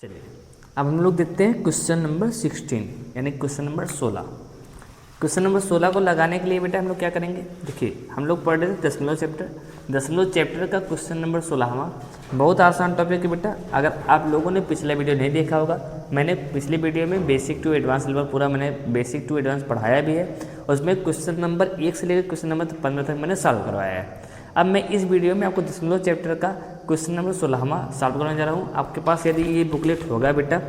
चलिए अब हम लोग देखते हैं क्वेश्चन नंबर 16 यानी क्वेश्चन नंबर 16। क्वेश्चन नंबर 16 को लगाने के लिए बेटा हम लोग क्या करेंगे, देखिए हम लोग पढ़ रहे थे दशमलव चैप्टर का क्वेश्चन नंबर 16वां। बहुत आसान टॉपिक है बेटा। अगर आप लोगों ने पिछला वीडियो नहीं देखा होगा, मैंने पिछले वीडियो में बेसिक टू एडवांस लेवल पूरा मैंने बेसिक टू एडवांस पढ़ाया भी है। उसमें क्वेश्चन नंबर 1 से लेकर क्वेश्चन नंबर 15 तक मैंने सॉल्व करवाया है। अब मैं इस वीडियो में आपको दशमलव चैप्टर का क्वेश्चन नंबर 16वां सॉल्व करने जा रहा हूँ। आपके पास यदि ये बुकलेट होगा बेटा,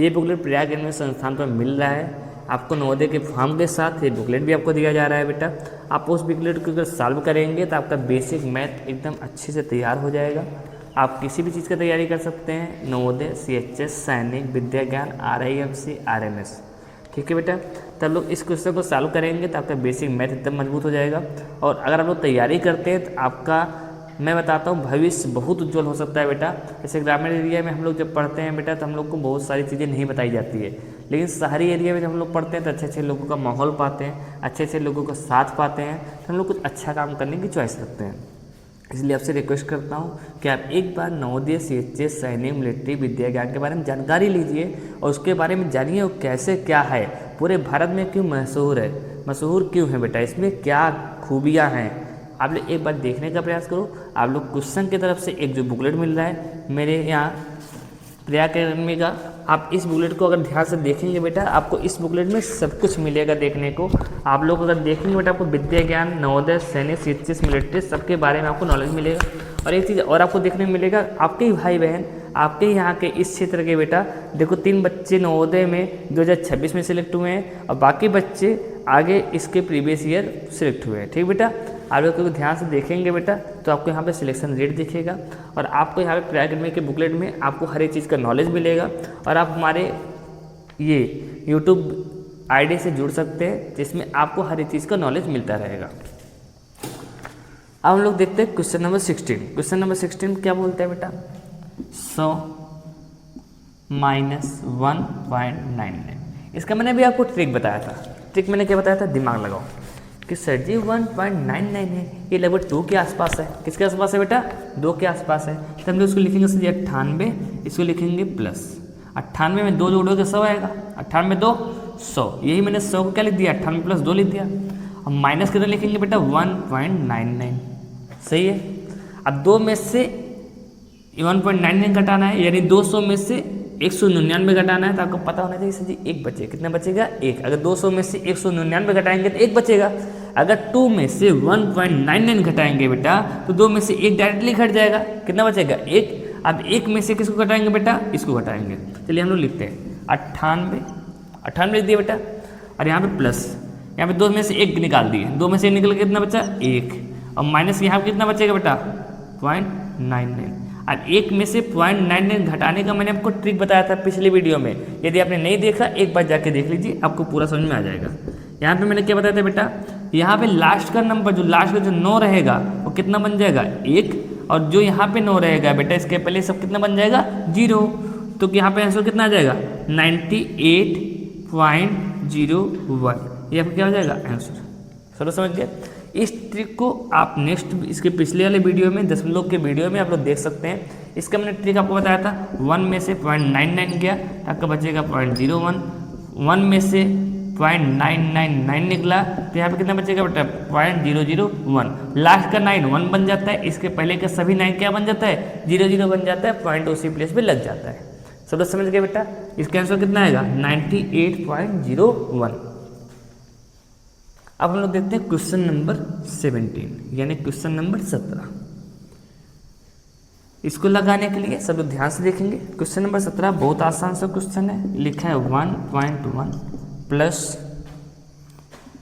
ये बुकलेट प्रयाग एनिमेशन संस्थान पर मिल रहा है आपको नवोदय के फॉर्म के साथ। ये बुकलेट भी आपको दिया जा रहा है बेटा। आप उस बुकलेट को अगर सॉल्व करेंगे तो आपका बेसिक मैथ एकदम अच्छे से तैयार हो जाएगा। आप किसी भी चीज़ की तैयारी कर सकते हैं, नवोदय, CHS, सैनिक, विद्या ज्ञान, RIMC, RMS। ठीक है बेटा, तब लोग इस क्वेश्चन को सॉल्व करेंगे तो आपका बेसिक मैथ एकदम मजबूत हो जाएगा। और अगर आप लोग तैयारी करते हैं तो आपका मैं बताता हूँ भविष्य बहुत उज्जवल हो सकता है बेटा। जैसे ग्रामीण एरिया में हम लोग जब पढ़ते हैं बेटा तो हम लोग को बहुत सारी चीज़ें नहीं बताई जाती है, लेकिन शहरी एरिया में जब हम लोग पढ़ते हैं तो अच्छे अच्छे लोगों का माहौल पाते हैं, अच्छे अच्छे लोगों का साथ पाते हैं, तो हम लोग कुछ अच्छा काम करने की चॉइस रखते हैं। इसलिए आपसे रिक्वेस्ट करता हूँ कि आप एक बार नवोदय, CHS, सैनिक, मिलिट्री, विद्या ज्ञान के बारे में जानकारी लीजिए और उसके बारे में जानिए वो कैसे क्या है, पूरे भारत में क्यों मशहूर है, मशहूर क्यों है बेटा, इसमें क्या खूबियाँ हैं। आप लोग एक बार देखने का प्रयास करो। आप लोग क्वेश्चन की तरफ से एक जो बुकलेट मिल रहा है मेरे यहाँ प्रयाग अकेडमी का, आप इस बुकलेट को अगर ध्यान से देखेंगे बेटा आपको इस बुकलेट में सब कुछ मिलेगा देखने को। आप लोग अगर देखेंगे बेटा आपको विद्या ज्ञान, नवोदय, सैनिक, CHS, मिलिट्री सबके बारे में आपको नॉलेज मिलेगा। और एक चीज़ और आपको देखने को मिलेगा, आपके ही भाई बहन आपके यहाँ के इस क्षेत्र के बेटा देखो 3 बच्चे नवोदय में 2026 में सिलेक्ट हुए हैं और बाकी बच्चे आगे इसके प्रीवियस ईयर सिलेक्ट हुए हैं। ठीक बेटा, आप लोग को ध्यान से देखेंगे बेटा तो आपको यहाँ पे सिलेक्शन रेट दिखेगा और आपको यहाँ पे प्रयाग अकेडमी के बुकलेट में आपको हर एक चीज़ का नॉलेज मिलेगा। और आप हमारे ये YouTube ID से जुड़ सकते हैं जिसमें आपको हर एक चीज़ का नॉलेज मिलता रहेगा। अब हम लोग देखते हैं क्वेश्चन नंबर 16। क्वेश्चन नंबर 16 क्या बोलते हैं बेटा, 100 माइनस 1.99। इसका मैंने भी आपको ट्रिक बताया था। ट्रिक मैंने क्या बताया था, दिमाग लगाओ कि सर जी 1.99 है, ये लगभग 2 के आसपास है। किसके आसपास है बेटा, 2 के आसपास है। तो हम लोग इसको लिखेंगे सर जी 98, इसको लिखेंगे प्लस 98 में 2 जोड़ोगे 100 आएगा, 98 2 100। यही मैंने 100 को क्या लिख दिया, 98 प्लस 2 लिख दिया। अब माइनस कितना लिखेंगे बेटा, 1.99। सही है। अब 2 में से 1.99 घटाना है, यानी 200 में से 199 घटाना है। तो आपको पता होना चाहिए सर जी 1 बचे, कितना बचेगा 1। अगर 200 में से 199 घटाएंगे तो 1 बचेगा। अगर 2 में से 1.99 घटाएंगे बेटा तो 2 में से 1 डायरेक्टली घट जाएगा, कितना बचेगा 1। अब 1 में से किसको घटाएंगे बेटा, इसको घटाएंगे। चलिए हम लोग लिखते हैं 98 लिख दिए बेटा। और यहाँ पे प्लस, यहाँ पे 2 में से 1 निकाल दिए, 2 में से 1 निकल के कितना बचा 1। और माइनस यहाँ पे कितना बचेगा बेटा 0.99। अब 1 में से 0.99 घटाने का मैंने आपको ट्रिक बताया था पिछले वीडियो में। यदि आपने नहीं देखा एक बार जाके देख लीजिए, आपको पूरा समझ में आ जाएगा। यहाँ पे मैंने क्या बताया था बेटा, यहाँ पे लास्ट का नंबर जो लास्ट का जो 9 रहेगा वो कितना बन जाएगा 1, और जो यहाँ पे 9 रहेगा बेटा इसके पहले सब कितना बन जाएगा 0। तो यहाँ पे आंसर कितना आ जाएगा 98.01। ये आपका क्या हो जाएगा आंसर। चलो समझ गए। इस ट्रिक को आप नेक्स्ट इसके पिछले वाले वीडियो में दशमलव के वीडियो में आप लोग देख सकते हैं। इसका मैंने ट्रिक आपको बताया था। 1 में से 0.99 गया आपका बचेगा 0.01। 1 में से 0.999 निकला तो यहाँ पे कितना बचेगा बेटा 0.001। लास्ट का 9 1 बन जाता है, इसके पहले का सभी 9 क्या बन जाता है 00 बन जाता है, पॉइंट उसी प्लेस पे लग जाता है। सब लोग समझ गए बेटा। इसका आंसर कितना आएगा 98.01। अब हम लोग देखते हैं क्वेश्चन नंबर 17 यानी क्वेश्चन नंबर 17। इसको लगाने के लिए सब लोग ध्यान से देखेंगे। क्वेश्चन नंबर 17 बहुत आसान सा क्वेश्चन है। लिखा है 1.1 प्लस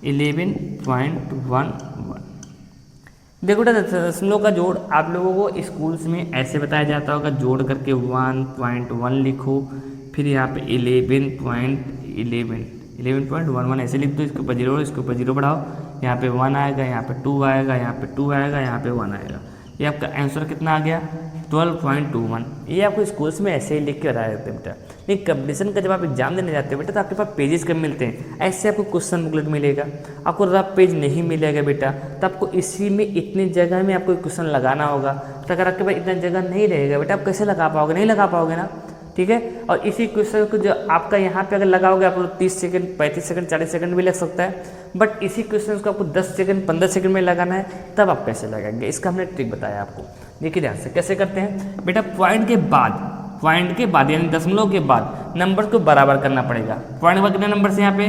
11.11। देखो बेटा दशमलव का जोड़ आप लोगों को स्कूल्स में ऐसे बताया जाता होगा, जोड़ करके 1.1 लिखो, फिर यहाँ पे 11.11 ऐसे लिख दो, इसके ऊपर 0 इसके ऊपर 0 बढ़ाओ, यहाँ पे 1 आएगा, यहाँ पे 2 आएगा, यहाँ पे 2 आएगा, यहाँ पे 1 आएगा। ये आपका आंसर कितना आ गया 12.21। ये आपको स्कूल्स में ऐसे ही लिख के बताया जाता है बेटा। लेकिन कंपटीशन का जब आप एग्जाम देने जाते हो बेटा तो आपके पास पेजेस कम मिलते हैं, ऐसे आपको क्वेश्चन बुकलेट मिलेगा, आपको रफ पेज नहीं मिलेगा बेटा। तो आपको इसी में इतनी जगह में आपको क्वेश्चन लगाना होगा। तो अगर आपके पास इतना जगह नहीं रहेगा बेटा आप कैसे लगा पाओगे, नहीं लगा पाओगे ना। ठीक है। और इसी क्वेश्चन को जो आपका यहाँ पे अगर लगाओगे आप लोग 30 सेकंड 35 सेकंड 40 सेकंड भी लग सकता है, बट इसी क्वेश्चन को आपको 10 सेकंड 15 सेकंड में लगाना है, तब आप कैसे लगाएंगे इसका हमने ट्रिक बताया आपको। देखिए ध्यान से कैसे करते हैं बेटा, पॉइंट के बाद यानी दशमलव के बाद नंबर को बराबर करना पड़ेगा। पॉइंट के बाद कितने नंबर से, यहाँ पे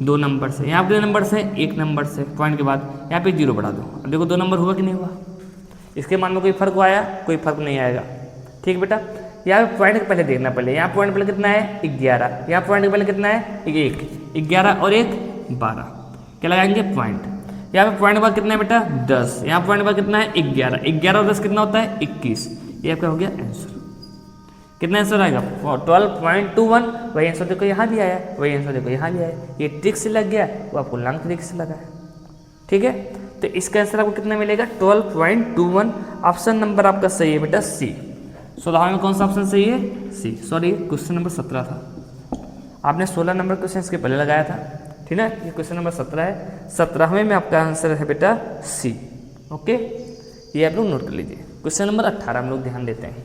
2 नंबर से, यहाँ पे कितने नंबर से 1 नंबर से, पॉइंट के बाद यहाँ पे 0 बढ़ा दो। अब देखो 2 नंबर हुआ कि नहीं हुआ, इसके मान में कोई फर्क आया, कोई फर्क नहीं आएगा, ठीक बेटा। यहाँ पे पॉइंट के पहले देखना, पहले यहाँ पॉइंट पहले कितना है 11, यहाँ पॉइंट के पहले कितना है 1, 11 और 1 12, क्या लगाएंगे पॉइंट। यहाँ पे पॉइंट के बाद कितना है बेटा 10, यहाँ पॉइंट के बाद कितना है 11, 11 और 10 कितना होता है 21, ये आपका हो गया आंसर। कितना आंसर आएगा 12.21, वही आंसर देखो यहाँ भी आया, वही आंसर देखो यहाँ भी आया, ये ट्रिक से लग गया, वो आपको लॉन्ग ट्रिक से लगा है, ठीक है। तो इसका आंसर आपको कितना मिलेगा 12.21, ऑप्शन नंबर आपका सही है बेटा सी। 16 में कौन सा ऑप्शन सही है सी, सॉरी क्वेश्चन नंबर 17 था, आपने 16 नंबर क्वेश्चन इसके पहले लगाया था, ठीक है। ये क्वेश्चन नंबर 17 है, 17वें में आपका आंसर है बेटा सी, ओके, ये आप लोग नोट कर लीजिए। क्वेश्चन नंबर 18 हम लोग ध्यान देते हैं।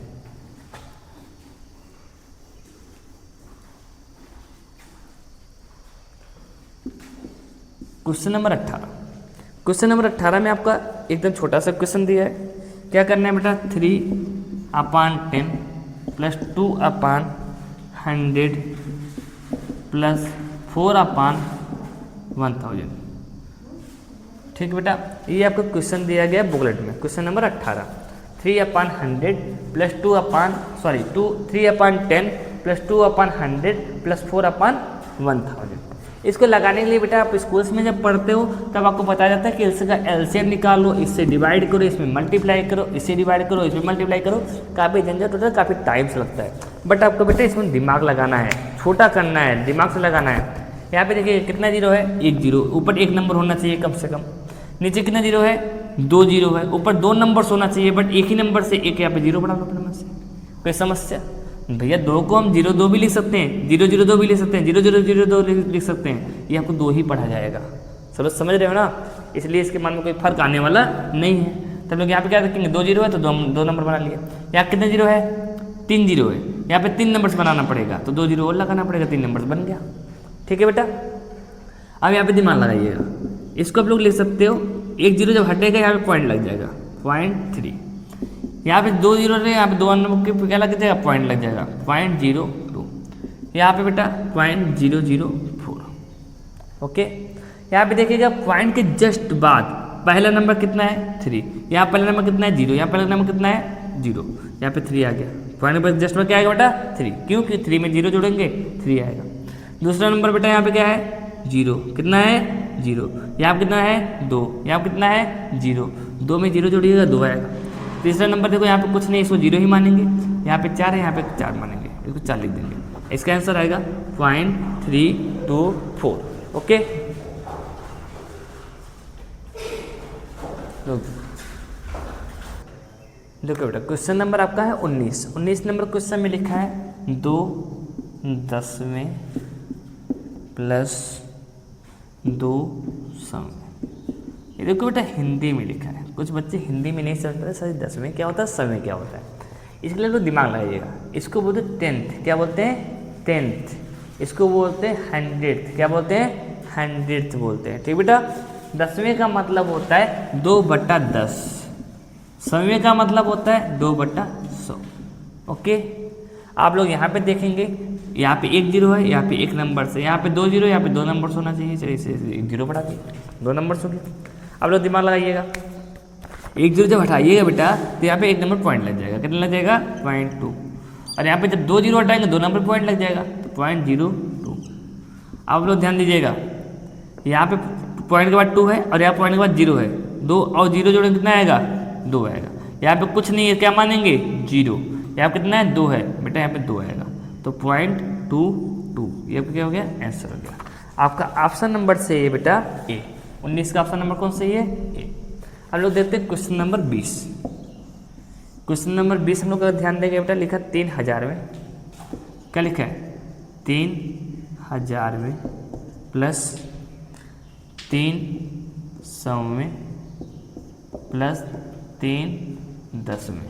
क्वेश्चन नंबर 18, क्वेश्चन नंबर 18 में आपका एकदम छोटा सा क्वेश्चन दिया है, क्या करना है बेटा 3/10 + 2/100 + 4/1000, ठीक बेटा। ये आपको क्वेश्चन दिया गया बुकलेट में, क्वेश्चन नंबर 18, 3/100 + 3/10 + 2/100 + 4/1000। इसको लगाने के लिए बेटा आप स्कूल्स में जब पढ़ते हो तब आपको बताया जाता है कि इसका एलसीएम निकालो, इससे डिवाइड करो, इसमें मल्टीप्लाई करो, इससे डिवाइड करो, इसमें मल्टीप्लाई करो, काफ़ी झंझट होता है, काफ़ी टाइम से लगता है, बट आपको बेटा इसमें दिमाग लगाना है, छोटा करना है, दिमाग से लगाना है। यहाँ पे देखिए कितना जीरो है 1 0, ऊपर 1 नंबर होना चाहिए कम से कम, नीचे कितना जीरो है 2 0 है, ऊपर 2 नंबर होना चाहिए, बट एक ही नंबर से एक यहाँ पे 0 बढ़ा लो अपने मन से, कोई समस्या भैया 2 को हम 0 2 भी लिख सकते हैं, 0 0 2 भी लिख सकते हैं, 0 0 0 2 लिख सकते हैं, ये आपको 2 ही पढ़ा जाएगा, समझ रहे हो ना, इसलिए इसके मान में कोई फर्क आने वाला नहीं है। तब लोग यहाँ पे क्या रखेंगे 2 0 है तो 2 नंबर बना लिए, यहाँ कितने 0 है 3 0 है, यहाँ पे 3 नंबर बनाना पड़ेगा, तो 2 0 और लगाना पड़ेगा, 3 नंबर बन गया, ठीक है बेटा। अब यहाँ पे दिमाग लगाइएगा, इसको आप लोग लिख सकते हो, 1 0 जब हटेगा यहाँ पे पॉइंट लग जाएगा 0.3, यहाँ पे 2 0 रहे, यहाँ पे 2 नंबर के क्या लग जाएगा पॉइंट लग जाएगा 0.02, यहाँ पे बेटा 0.004, ओके। यहाँ पे देखिएगा पॉइंट के जस्ट बाद पहला नंबर कितना है 3, यहाँ पहला नंबर कितना है 0, यहाँ पहला नंबर कितना है 0, यहाँ पे 3 आ गया, पॉइंट पर जस्ट में क्या आएगा बेटा 3, क्योंकि 3 में 0 जोड़ेंगे 3 आएगा। दूसरा नंबर बेटा यहाँ पे क्या है 0, कितना है 0, यहाँ पे कितना है 2, यहाँ पे कितना है 0, 2 में 0 जोड़िएगा 2 आएगा। तीसरा नंबर देखो यहाँ पे कुछ नहीं, इसको 0 ही मानेंगे, यहाँ पे 4 है, यहाँ पे 4 मानेंगे, इसको 4 लिख देंगे, इसका आंसर आएगा 0.324, ओके। देखो बेटा क्वेश्चन नंबर आपका है 19 नंबर क्वेश्चन में लिखा है 2 10वें + 2 सवें। ये देखो बेटा हिंदी में लिखा है, कुछ बच्चे हिंदी में नहीं समझते सर 10वें क्या होता है सवें क्या होता है, इसके लिए तो दिमाग लगाइएगा। इसको बोलते हैं 10th, क्या बोलते हैं 10th, इसको बोलते हैं 100th, क्या बोलते हैं 100th बोलते हैं, ठीक बेटा। 10वें का मतलब होता है 2/10, सवें का मतलब होता है 2/100, ओके। आप लोग यहाँ पे देखेंगे, यहाँ पे 1 0 है, यहाँ पे 1 नंबर से, यहाँ पे 2 0, यहाँ पे 2 नंबर होना चाहिए, चलिए इसे 1 0 बढ़ा दिए 2 नंबर हो गए। आप लोग दिमाग लगाइएगा, 1 0 जब हटाइएगा बेटा तो यहाँ पे 1 नंबर पॉइंट लग जाएगा, कितना लग जाएगा 0.2, और यहाँ पे जब 2 0 हटाएंगे 2 नंबर पॉइंट लग जाएगा तो 0.02। आप लोग ध्यान दीजिएगा, यहाँ पे पॉइंट के बाद 2 है और यहाँ पॉइंट के बाद 0 है, 2 और 0 जोड़ेंगे कितना आएगा 2 आएगा, यहाँ पे कुछ नहीं है क्या मानेंगे 0, यहाँ पे कितना है 2 है बेटा, यहाँ पे 2 आएगा तो 0.22, ये क्या हो गया आंसर हो गया आपका। ऑप्शन नंबर से ये बेटा ए, 19 का ऑप्शन नंबर कौन सही है ए। हम लोग देखते हैं क्वेश्चन नंबर 20। क्वेश्चन नंबर 20 हम लोग का ध्यान देंगे बेटा, लिखा 3000 में, क्या लिखा है 3000 में + 300 में + 3 10 में,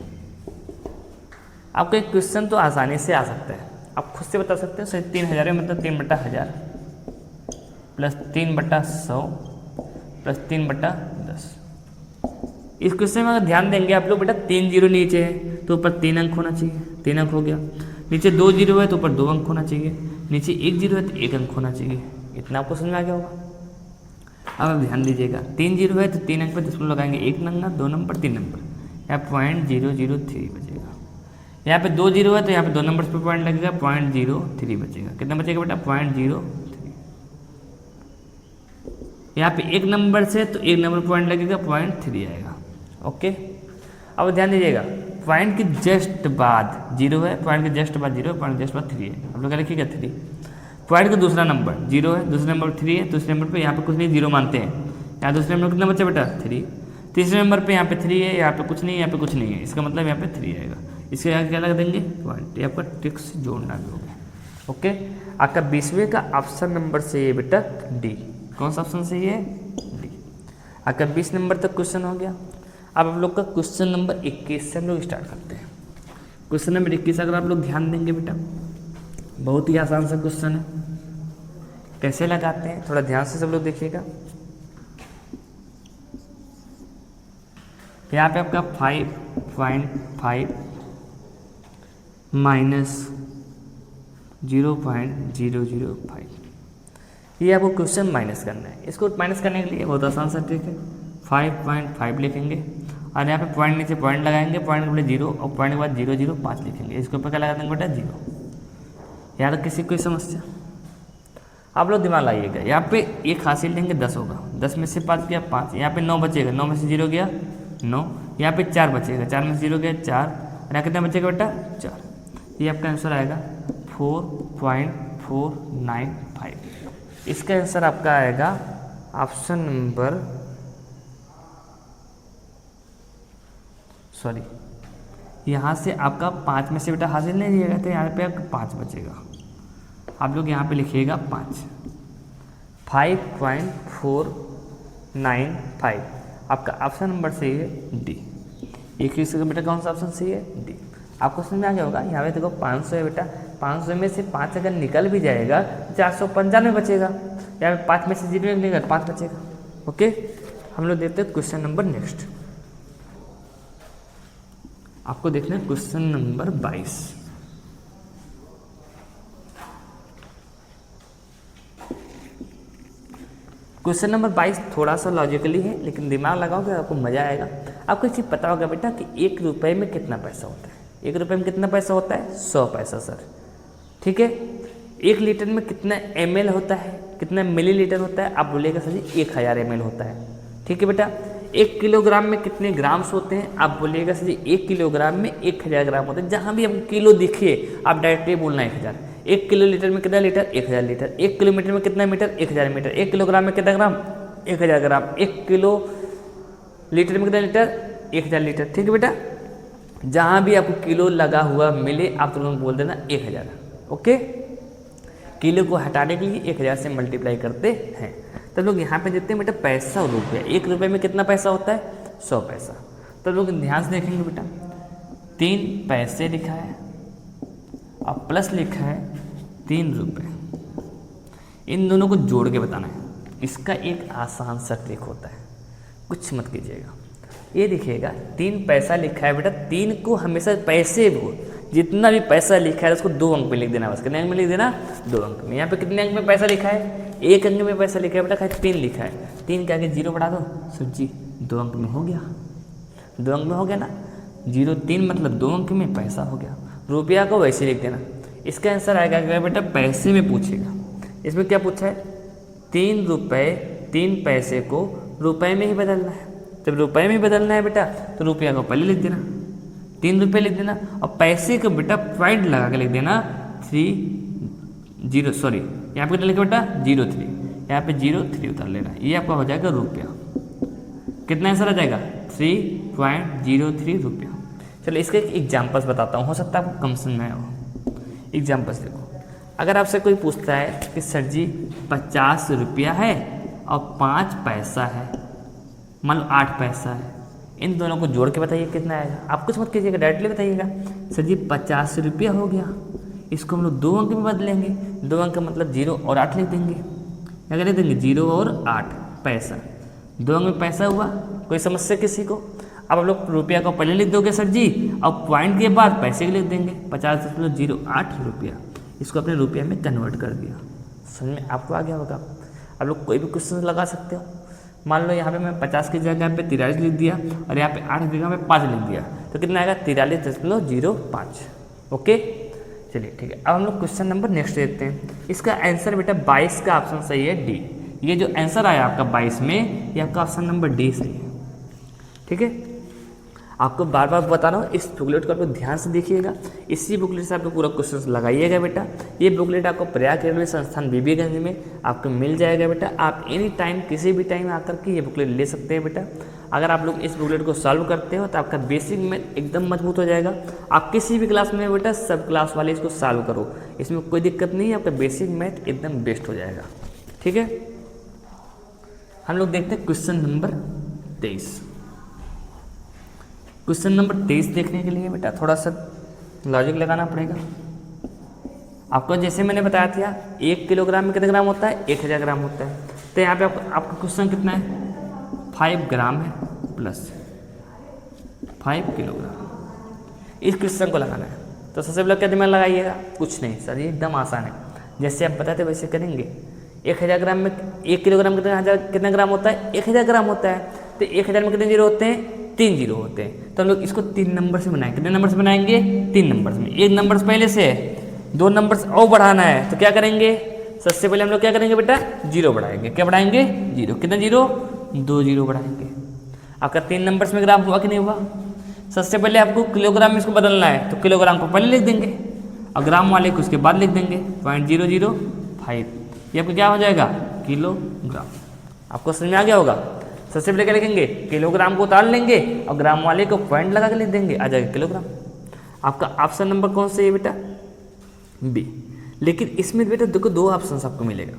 आपको एक क्वेश्चन तो आसानी से आ सकता है, आप खुद से बता सकते हो। सही 3000 में मतलब 3/1000 प्लस 3/100 प्लस 3/10। इस क्वेश्चन में अगर ध्यान देंगे आप लोग बेटा 3 जीरो नीचे है तो ऊपर 3 अंक होना चाहिए, 3 अंक हो गया। नीचे 2 जीरो है तो ऊपर 2 अंक होना चाहिए, नीचे 1 जीरो है तो 1 अंक होना चाहिए। इतना आपको समझ में आ गया होगा। अब आप ध्यान दीजिएगा 3 जीरो है तो 3 अंक पर दशमलव लगाएंगे, 1 नंबर 2 नंबर 3 नंबर, यहाँ 0.003 बचेगा। यहाँ पे 2 जीरो है तो यहाँ पे 2 नंबर पर पॉइंट लगेगा, 0.03 बचेगा। कितना बचेगा बेटा 0.03। यहाँ पे 1 नंबर से तो 1 नंबर पॉइंट लगेगा, 0.3 आएगा। ओके, अब ध्यान दीजिएगा पॉइंट के जस्ट बाद जीरो है, पॉइंट के जस्ट बाद जीरो, पॉइंट के जस्ट बाद 3 है। आप लोग क्या लिखिएगा 3। पॉइंट का दूसरा नंबर जीरो है, दूसरे नंबर 3 है, दूसरे नंबर पे यहाँ पे कुछ नहीं, जीरो मानते हैं। यहाँ दूसरे नंबर कितना बचा बेटा 3, तीसरे नंबर पे यहाँ पे 3 है, यहाँ पे कुछ नहीं है, यहाँ पे कुछ नहीं है, इसका मतलब यहाँ पे 3 आएगा। इसके आगे क्या लगा देंगे पॉइंट, ये आपका ट्रिक्स जोड़ना भी होगा। ओके, आपका 20वें का ऑप्शन नंबर से ये बेटा डी। कौन सा ऑप्शन सही है? डी। आपका 20 नंबर तक क्वेश्चन हो गया। अब आप लोग का क्वेश्चन नंबर 21 से हम लोग स्टार्ट करते हैं। क्वेश्चन नंबर 21 अगर आप लोग ध्यान देंगे बेटा बहुत ही आसान सा क्वेश्चन है। कैसे लगाते हैं थोड़ा ध्यान से सब लोग देखिएगा। यहाँ पे आपका 5.5 माइनस 0.005 ये आपको क्वेश्चन माइनस करना है। इसको माइनस करने के लिए बहुत आसान सा ट्रिक है। 5.5 लिखेंगे और यहाँ पे पॉइंट नीचे पॉइंट लगाएंगे, पॉइंट के पहले 0 और पॉइंट के बाद 005 लिखेंगे। इसके ऊपर क्या लगा देंगे बेटा 0। यहाँ तक किसी कोई समस्या? आप लोग दिमाग लगाइएगा। यहाँ पे 1 हासिल लेंगे 10 होगा, 10 में से 5 गया 5, यहाँ पे 9 बचेगा, 9 में से 0 गया 9, यहाँ पे 4 बचेगा, 4 में से 0 गया 4, और यहाँ कितना बचेगा बेटा 4। ये आपका आंसर आएगा 4.495। इसका आंसर आपका आएगा ऑप्शन नंबर यहाँ से आपका 5 में से बेटा हासिल नहीं दिएगा तो यहाँ पे आपका 5 बचेगा। आप लोग यहाँ पे लिखिएगा 5.495 आपका ऑप्शन नंबर सही है डी। एक ही का बेटा कौन सा ऑप्शन सही है? डी। आपको समझ में आ गया होगा। यहाँ पे देखो 500 है बेटा, 500 में से 5 अगर निकल भी जाएगा 495 बचेगा, यहाँ पे 5 में से 0 निकलेगा 5 बचेगा। ओके, हम लोग देखते हैं क्वेश्चन नंबर नेक्स्ट। आपको देखना है क्वेश्चन नंबर 22। क्वेश्चन नंबर 22 थोड़ा सा लॉजिकली है लेकिन दिमाग लगाओगे आपको मजा आएगा। आपको एक चीज पता होगा बेटा कि 1 रुपए में कितना पैसा होता है? 1 रुपए में कितना पैसा होता है? 100 पैसा सर। ठीक है, 1 लीटर में कितना ml होता है, कितना मिलीलीटर होता है? आप बोलिएगा सर जी 1000 ml होता है। ठीक है बेटा, 1 किलोग्राम में कितने ग्राम्स होते हैं? आप बोलिएगा सर जी 1 किलोग्राम में 1000 ग्राम होते हैं। जहाँ भी आपको किलो दिखे आप डायरेक्टली बोलना 1000। 1 किलो लीटर में कितना लीटर? 1000 लीटर। 1 किलोमीटर में कितना मीटर? 1000 मीटर। 1 किलोग्राम में कितना ग्राम? 1000 ग्राम। 1 किलो लीटर में कितना लीटर? 1000 लीटर। ठीक है बेटा, जहाँ भी आपको किलो लगा हुआ मिले आप तुरंत बोल देना 1000। ओके, किलो को हटाने के लिए 1000 से मल्टीप्लाई करते हैं। तो लोग यहाँ पे देते हैं बेटा पैसा और रुपया। 1 रुपये में कितना पैसा होता है? 100 पैसा। तो लोग ध्यान से देखेंगे बेटा 3 पैसे लिखा है और प्लस लिखा है 3 रुपये। इन दोनों को जोड़ के बताना है। इसका एक आसान सा ट्रिक होता है, कुछ मत कीजिएगा। ये देखिएगा 3 पैसा लिखा है बेटा, 3 को हमेशा पैसे वो जितना भी पैसा लिखा है उसको 2 अंक में लिख देना। बस कितने अंक में लिख देना? 2 अंक में। यहाँ पे कितने अंक में पैसा लिखा है? 1 अंक में पैसा लिखा है बेटा, खाली 3 लिखा है। 3 के आगे 0 बढ़ा दो सर जी 2 अंक में हो गया। 2 अंक में हो गया ना, 0 3 मतलब 2 अंक में पैसा हो गया। रुपया को वैसे लिख देना। इसका आंसर आएगा क्या बेटा? पैसे में पूछेगा। इसमें क्या पूछा है? 3 रुपये 3 पैसे को रुपए में ही बदलना है। जब रुपए में बदलना है बेटा तो रुपया को पहले लिख देना, 3 रुपये लिख देना, और पैसे को बेटा पॉइंट लगा के लिख देना 30 सॉरी यहाँ पे कितना लिखा बेटा 03, यहाँ पे 03 उतार लेना। ये आपका हो जाएगा रुपया। कितना आंसर आ जाएगा? 3.03 रुपया। चलो इसके एक एग्जाम्पल्स बताता हूँ, हो सकता है आपको कम समझ में आया हो। एग्जाम्पल्स देखो, अगर आपसे कोई पूछता है कि सर जी 50 रुपया है और 5 पैसा है, मान लो 8 पैसा है, इन दोनों को जोड़ के बताइए कितना आएगा। आप कुछ मत कीजिएगा, डायरेक्टली बताइएगा। सर जी 50 रुपया हो गया, इसको हम लोग 2 अंक में बदलेंगे। 2 अंक का मतलब 0 और 8 लिख देंगे। क्या लिख देंगे? 0 और 8 पैसा। 2 अंक में पैसा हुआ। कोई समस्या किसी को? अब आप लोग रुपया को पहले लिख दोगे सर जी, अब पॉइंट के बाद पैसे के लिख देंगे। 50.08 रुपया, इसको अपने रुपया में कन्वर्ट कर दिया। समझ में आपको आ गया होगा। आप लोग कोई भी क्वेश्चन लगा सकते हो। मान लो यहाँ पे मैं 50 की जगह पे 43 लिख दिया और यहाँ पे 8 की जगह पे 5 लिख दिया, तो कितना आएगा? 43.05। ओके चलिए ठीक है। अब हम लोग क्वेश्चन नंबर नेक्स्ट देखते हैं। इसका आंसर बेटा 22 का ऑप्शन सही है, डी। ये जो आंसर आया आपका 22 में, ये आपका ऑप्शन नंबर डी सही है। ठीक है, आपको बार बार बता रहा हूँ, इस बुकलेट को आप लोग ध्यान से देखिएगा। इसी बुकलेट से आपको पूरा क्वेश्चन लगाइएगा बेटा। ये बुकलेट आपको प्रयाग रेलवे संस्थान बीबीगंज में आपको मिल जाएगा बेटा। आप एनी टाइम किसी भी टाइम आकर के ये बुकलेट ले सकते हैं बेटा। अगर आप लोग इस बुकलेट को सॉल्व करते हो तो आपका बेसिक मैथ एकदम मजबूत हो जाएगा। आप किसी भी क्लास में बेटा सब क्लास वाले इसको सॉल्व करो, इसमें कोई दिक्कत नहीं है, आपका बेसिक मैथ एकदम बेस्ट हो जाएगा। ठीक है, हम लोग देखते हैं क्वेश्चन नंबर 23। क्वेश्चन नंबर 23 देखने के लिए बेटा थोड़ा सा लॉजिक लगाना पड़ेगा आपको। जैसे मैंने बताया था 1 किलोग्राम में कितने ग्राम होता है? 1000 ग्राम होता है। तो यहाँ पे आपका क्वेश्चन कितना है? 5 ग्राम है प्लस 5 किलोग्राम। इस क्वेश्चन को लगाना है तो सबसे पहले क्या दिमाग लगाइएगा? कुछ नहीं सर, ये एकदम आसान है। जैसे आप बताते वैसे करेंगे। 1000 ग्राम में 1 किलोग्राम कितना ग्राम होता है? 1000 ग्राम होता है। तो 1000 में कितने जीरो होते हैं? 3 जीरो होते हैं। तो हम लोग इसको 3 नंबर से बनाएंगे। कितने नंबर से बनाएंगे? 3 नंबर में। 1 नंबर से पहले से 2 नंबर से और बढ़ाना है, तो क्या करेंगे? सबसे पहले हम लोग क्या करेंगे बेटा? 0 बढ़ाएंगे। क्या बढ़ाएंगे? 0। कितना जीरो? 2 जीरो बढ़ाएंगे। आपका 3 नंबर में ग्राम हुआ कि नहीं हुआ? सबसे पहले आपको किलोग्राम में इसको बदलना है, तो किलोग्राम को पहले लिख देंगे और ग्राम वाले को उसके बाद लिख देंगे। 0.005 ये आपको क्या हो जाएगा? किलोग्राम। आपको समझ में आ गया होगा। सबसे पहले क्या लिखेंगे? किलोग्राम को उतार लेंगे और ग्राम वाले को पॉइंट लगा के लिख देंगे, आ जाएगा किलोग्राम। आपका ऑप्शन नंबर कौन सा है बेटा? बी। लेकिन इसमें बेटा देखो 2 ऑप्शन आपको मिलेगा।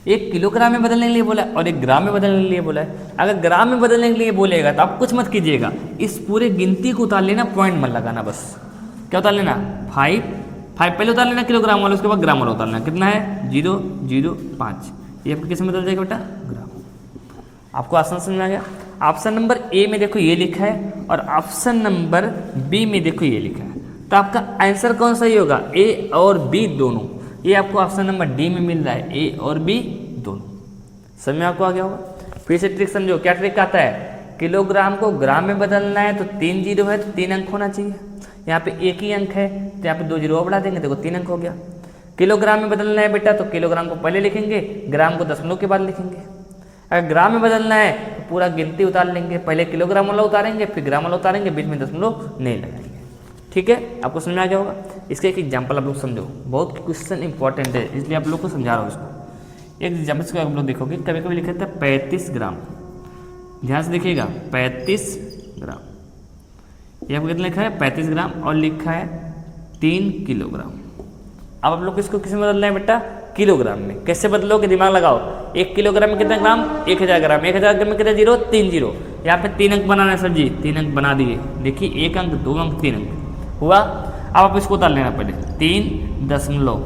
एक किलोग्राम में बदलने के लिए बोला है और एक ग्राम में बदलने के लिए बोला है। अगर ग्राम में बदलने के लिए बोलेगा तो आप कुछ मत कीजिएगा, इस पूरे गिनती को उतार लेना, पॉइंट मत लगाना। बस क्या उतार लेना? 5 पहले उतार लेना किलोग्राम वाला, उसके बाद ग्राम वाला उतार लेना। कितना है? 0.05। ये आपको किस में बदल जाएगा बेटा? ग्राम। आपको ऑप्शन समझ में आ गया? ऑप्शन नंबर ए में देखो ये लिखा है और ऑप्शन नंबर बी में देखो ये लिखा है। तो आपका आंसर कौन सा ही होगा? ए और बी दोनों। ये आपको ऑप्शन नंबर डी में मिल रहा है, ए और बी दोनों। समझ में आपको आ गया होगा? फिर से ट्रिक समझो। क्या ट्रिक आता है? किलोग्राम को ग्राम में बदलना है तो 3 जीरो है तो 3 अंक होना चाहिए। यहाँ पे 1 ही अंक है तो यहाँ पे 2 जीरो बढ़ा देंगे, देखो 3 अंक हो गया। किलोग्राम में बदलना है बेटा तो किलोग्राम को पहले लिखेंगे, ग्राम को दशमलव के बाद लिखेंगे। अगर ग्राम में बदलना है तो पूरा गिनती उतार लेंगे, पहले किलोग्राम वाला उतारेंगे फिर ग्राम वाला उतारेंगे, बीच में दशमलव नहीं लगाएंगे। ठीक है, आपको समझ में आ गया होगा? इसका एक एग्जाम्पल आप लोग समझो, बहुत क्वेश्चन इंपॉर्टेंट है इसलिए आप लोग को समझा रहा हूँ इसको। एक एग्जाम्पल से आप लोग देखोगे, कभी कभी लिखा था 35 ग्राम। ध्यान से देखिएगा, 35 ग्राम। ये आपको कितना लिखा है? 35 ग्राम और लिखा है 3 किलोग्राम। अब आप लोग इसको किस में बदलना है बेटा? किलोग्राम में। कैसे बदलोगे? दिमाग लगाओ। 1 किलोग्राम में कितना ग्राम? 1000 ग्राम। 1000 ग्राम में कितना जीरो? 3 जीरो। यहाँ पे 3 अंक बनाना है सर जी, 3 अंक बना दिए। देखिए 1 अंक, 2 अंक, 3 अंक हुआ। अब आप इसको उतार लेना पहले। 3 दशमलव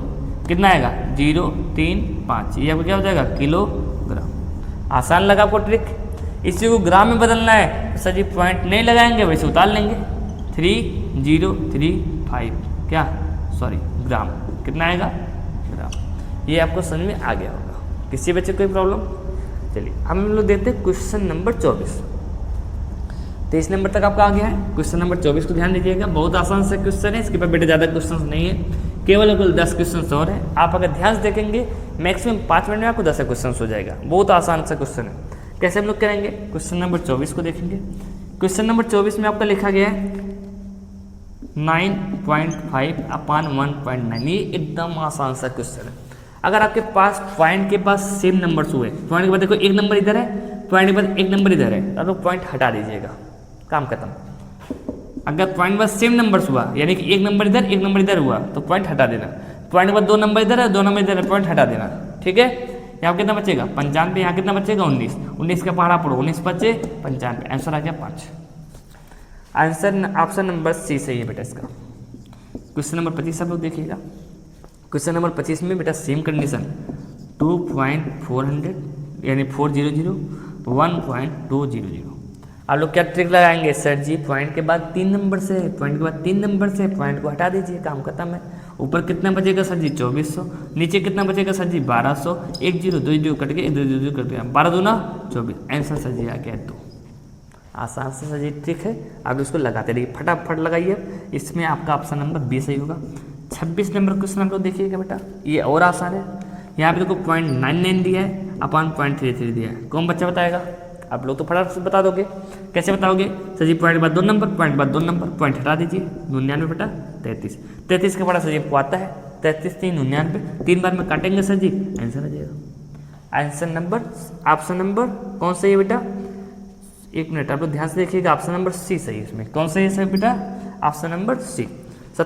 कितना आएगा? 0.35। ये आपको क्या हो जाएगा? किलोग्राम। आसान लगा आपको ट्रिक? इसी को ग्राम में बदलना है सर जी, पॉइंट नहीं लगाएंगे, वैसे उतार लेंगे। 3035 क्या? सॉरी ग्राम। कितना आएगा? ग्राम। ये आपको समझ में आ गया होगा। किसी बच्चे को कोई प्रॉब्लम? चलिए हम लोग देखते हैं क्वेश्चन नंबर 24। 23 नंबर तक आपका आ गया है। क्वेश्चन नंबर 24 को ध्यान दीजिएगा, बहुत आसान सा क्वेश्चन है। इसके बाद बेटे ज़्यादा क्वेश्चन नहीं है, केवल 10 क्वेश्चन और है। आप अगर ध्यान से देखेंगे मैक्सिमम 5 मिनट में आपको 10 क्वेश्चन हो जाएगा। बहुत आसान सा क्वेश्चन है। कैसे हम लोग करेंगे? क्वेश्चन नंबर 24 को देखेंगे। क्वेश्चन नंबर 24 में आपका लिखा गया है 9.5/1.9। ये एकदम आसान सा क्वेश्चन है। अगर आपके पास पॉइंट के पास सेम नंबर्स हुए, पॉइंट के बाद देखो 1 नंबर इधर है, पॉइंट के बाद 1 नंबर इधर है, तो आप लोग पॉइंट हटा दीजिएगा, काम खत्म। अगर पॉइंट बस सेम नंबर्स हुआ, यानी कि 1 नंबर इधर 1 नंबर इधर हुआ, तो पॉइंट हटा देना। पॉइंट के बाद 2 नंबर इधर है 2 नंबर इधर है, पॉइंट हटा देना। ठीक है, यहाँ कितना बचेगा? 95। यहाँ कितना बचेगा? 19। 19 का पहाड़ा पड़ो, 19 बचे 95। आंसर आ गया 5। आंसर ऑप्शन नंबर सी सही है बेटा इसका। क्वेश्चन नंबर 25 आप लोग देखिएगा। क्वेश्चन नंबर 25 में बेटा सेम कंडीशन 2.400 यानी 400 1.200। आप लोग क्या ट्रिक लगाएंगे सर जी, पॉइंट के बाद 3 नंबर से, पॉइंट के बाद 3 नंबर से पॉइंट को हटा दीजिए, काम खत्म है। ऊपर कितना बचेगा सर जी 2400, नीचे कितना बचेगा सर जी 1200, 1 0 2 0 कट गए, 2 0 कट गया, 12 दूना 24, आंसर सर जी आ गया 2। आसान से सर जी ट्रिक है, आप इसको लगाते रहिए, फटाफट लगाइए। इसमें आपका ऑप्शन नंबर बी सही होगा। 26 नंबर क्वेश्चन आप लोग देखिएगा बेटा, ये और आसान है। यहाँ पे देखो 0.99 दिया है अपॉन 0.33 दिया है, कौन बच्चा बताएगा? आप लोग तो फटाफट से बता दोगे। कैसे बताओगे सर जी? पॉइंट के बाद 2 नंबर, पॉइंट के बाद 2 नंबर, पॉइंट हटा दीजिए, 99 बेटा 33। 33 का बड़ा सर जी आपको आता है, 33 3 99, 3 बार में काटेंगे सर जी, आंसर आ जाएगा। आंसर नंबर ऑप्शन नंबर कौन सही है बेटा? 1 मिनट आप लोग ध्यान से देखिएगा, ऑप्शन नंबर सी सही है इसमें। कौन सही है सर बेटा? ऑप्शन नंबर सी।